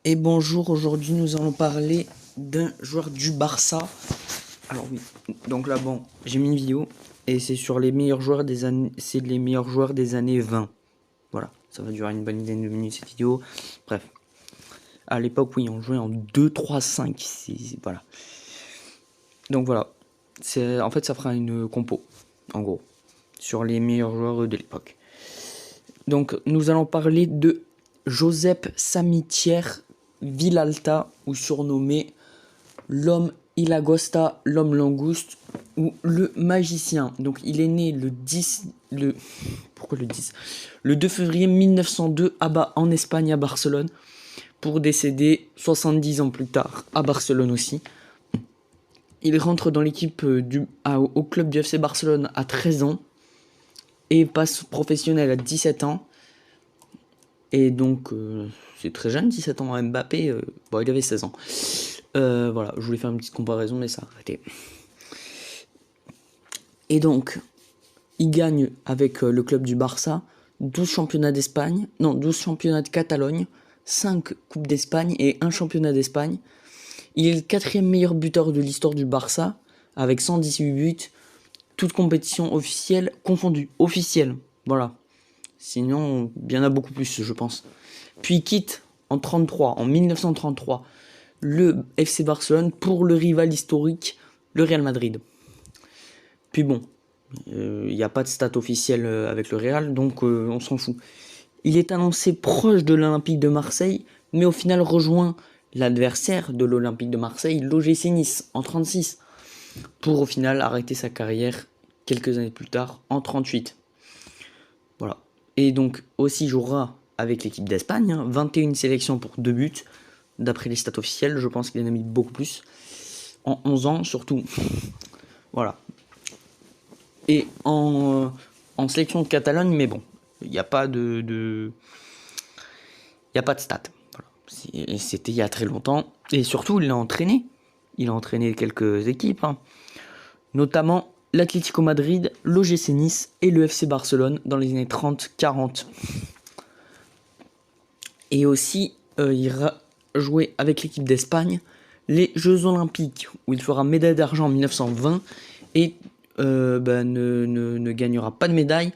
Et bonjour, aujourd'hui nous allons parler d'un joueur du Barça. Alors oui, donc là bon, j'ai mis une vidéo et c'est sur les meilleurs joueurs des années, c'est les meilleurs joueurs des années 20. Voilà, ça va durer une bonne dizaine de minutes cette vidéo. Bref, à l'époque oui, on jouait en 2-3-5, voilà. Donc voilà, en fait ça fera une compo en gros sur les meilleurs joueurs de l'époque. Donc nous allons parler de Josep Samitier Villalta, ou surnommé l'homme Ilagosta, l'homme langouste, ou le magicien. Donc il est né le 2 février 1902 en Espagne, à Barcelone, pour décéder 70 ans plus tard à Barcelone aussi. Il rentre dans l'équipe au club du FC Barcelone à 13 ans et passe professionnel à 17 ans. Et donc, c'est très jeune, 17 ans. Mbappé, il avait 16 ans. Voilà, je voulais faire une petite comparaison, mais ça a arrêté. Et donc, il gagne avec le club du Barça 12 championnats d'Espagne, non, 12 championnats de Catalogne, 5 coupes d'Espagne et 1 championnat d'Espagne. Il est le 4e meilleur buteur de l'histoire du Barça, avec 118 buts, toutes compétitions officielles confondues. Officielles, voilà. Sinon, il y en a beaucoup plus, je pense. Puis il quitte en 1933, le FC Barcelone pour le rival historique, le Real Madrid. Puis bon, il n'y a pas de stat officielle avec le Real, donc on s'en fout. Il est annoncé proche de l'Olympique de Marseille, mais au final rejoint l'adversaire de l'Olympique de Marseille, l'OGC Nice, en 36, pour au final arrêter sa carrière quelques années plus tard, en 38. Voilà. Et donc aussi jouera avec l'équipe d'Espagne, 21 sélections pour 2 buts, d'après les stats officielles. Je pense qu'il en a mis beaucoup plus, en 11 ans surtout. Voilà. Et en sélection de Catalogne, mais bon, il n'y a pas de stats. Voilà. C'était il y a très longtemps. Et surtout, il a entraîné. Il a entraîné quelques équipes, notamment l'Atlético Madrid, l'OGC Nice et le FC Barcelone dans les années 30-40. Et aussi, il a joué avec l'équipe d'Espagne les Jeux Olympiques, où il fera médaille d'argent en 1920 et ne gagnera pas de médaille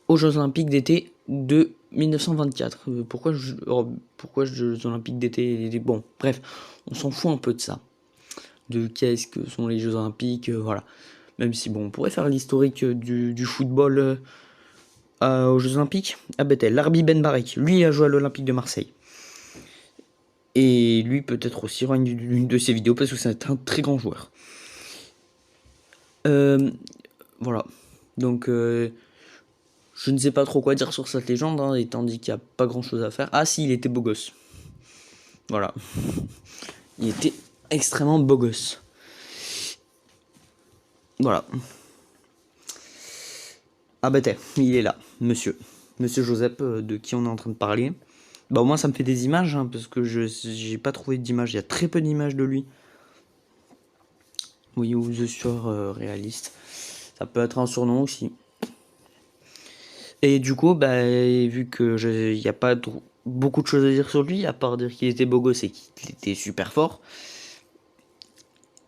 aux Jeux Olympiques d'été de 1924. Pourquoi Jeux Olympiques d'été? Bon, bref, on s'en fout un peu de ça. De qu'est-ce que sont les Jeux Olympiques, voilà. Même si, bon, on pourrait faire l'historique du football aux Jeux Olympiques. Ah ben, Larbi Ben Barek, lui a joué à l'Olympique de Marseille. Et lui peut-être aussi aura une de ses vidéos parce que c'est un très grand joueur. Voilà. Donc je ne sais pas trop quoi dire sur cette légende, étant dit qu'il n'y a pas grand chose à faire. Ah si, il était beau gosse. Voilà. Il était extrêmement beau gosse. Voilà. Ah bah il est là, monsieur. Monsieur Joseph, de qui on est en train de parler. Bah au moins ça me fait des images, parce que j'ai pas trouvé d'images. Il y a très peu d'images de lui. Oui, ou The Sur réaliste. Ça peut être un surnom aussi. Et du coup, vu que il n'y a pas beaucoup de choses à dire sur lui, à part dire qu'il était beau gosse et qu'il était super fort,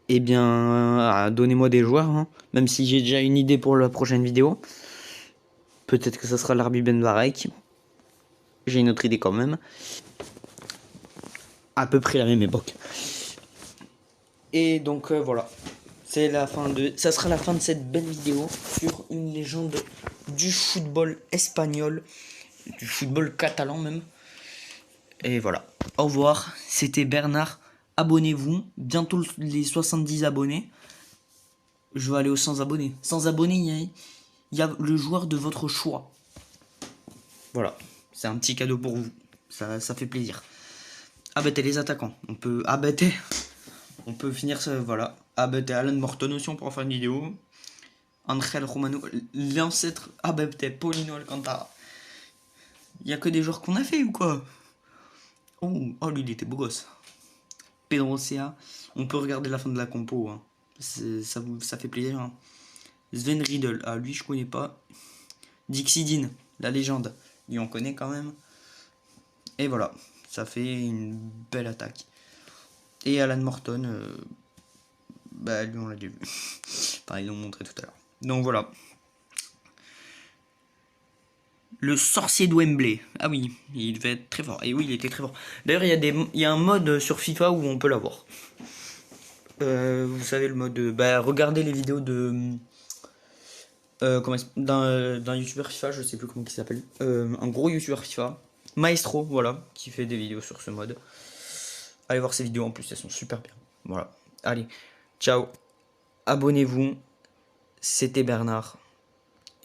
eh bien, donnez-moi des joueurs, même si j'ai déjà une idée pour la prochaine vidéo. Peut-être que ça sera Larbi Ben Barek. J'ai une autre idée quand même. À peu près la même époque. Et donc voilà. Ça sera la fin de cette belle vidéo sur une légende du football espagnol, du football catalan même. Et voilà. Au revoir. C'était Bernard. Abonnez-vous. Bientôt les 70 abonnés. Je vais aller aux 100 abonnés. 100 abonnés, il y a le joueur de votre choix. Voilà. C'est un petit cadeau pour vous. Ça fait plaisir. Les attaquants. On peut finir ça. Voilà. Alan Morton aussi, on pourra faire une vidéo. Angel Romano. L'ancêtre. Paulino Alcantara. Il y a que des joueurs qu'on a fait ou quoi? Oh, lui, il était beau gosse. Pedro Sea. On peut regarder la fin de la compo. Ça fait plaisir. Sven Riedel. Ah, lui, je connais pas. Dixie Dean, la légende. Lui, on connaît quand même. Et voilà. ça fait une belle attaque. Et Alan Morton, lui on l'a déjà vu. Enfin, ils l'ont montré tout à l'heure. Donc voilà. Le sorcier de Wembley. Ah oui, il devait être très fort. Et oui, il était très fort. D'ailleurs, il y a un mode sur FIFA où on peut l'avoir. Vous savez le mode. Regardez les vidéos de. D'un youtubeur FIFA, je sais plus comment il s'appelle. Un gros youtubeur FIFA. Maestro, voilà, qui fait des vidéos sur ce mode. Allez voir ses vidéos en plus, elles sont super bien. Voilà. Allez, ciao. Abonnez-vous. C'était Bernard.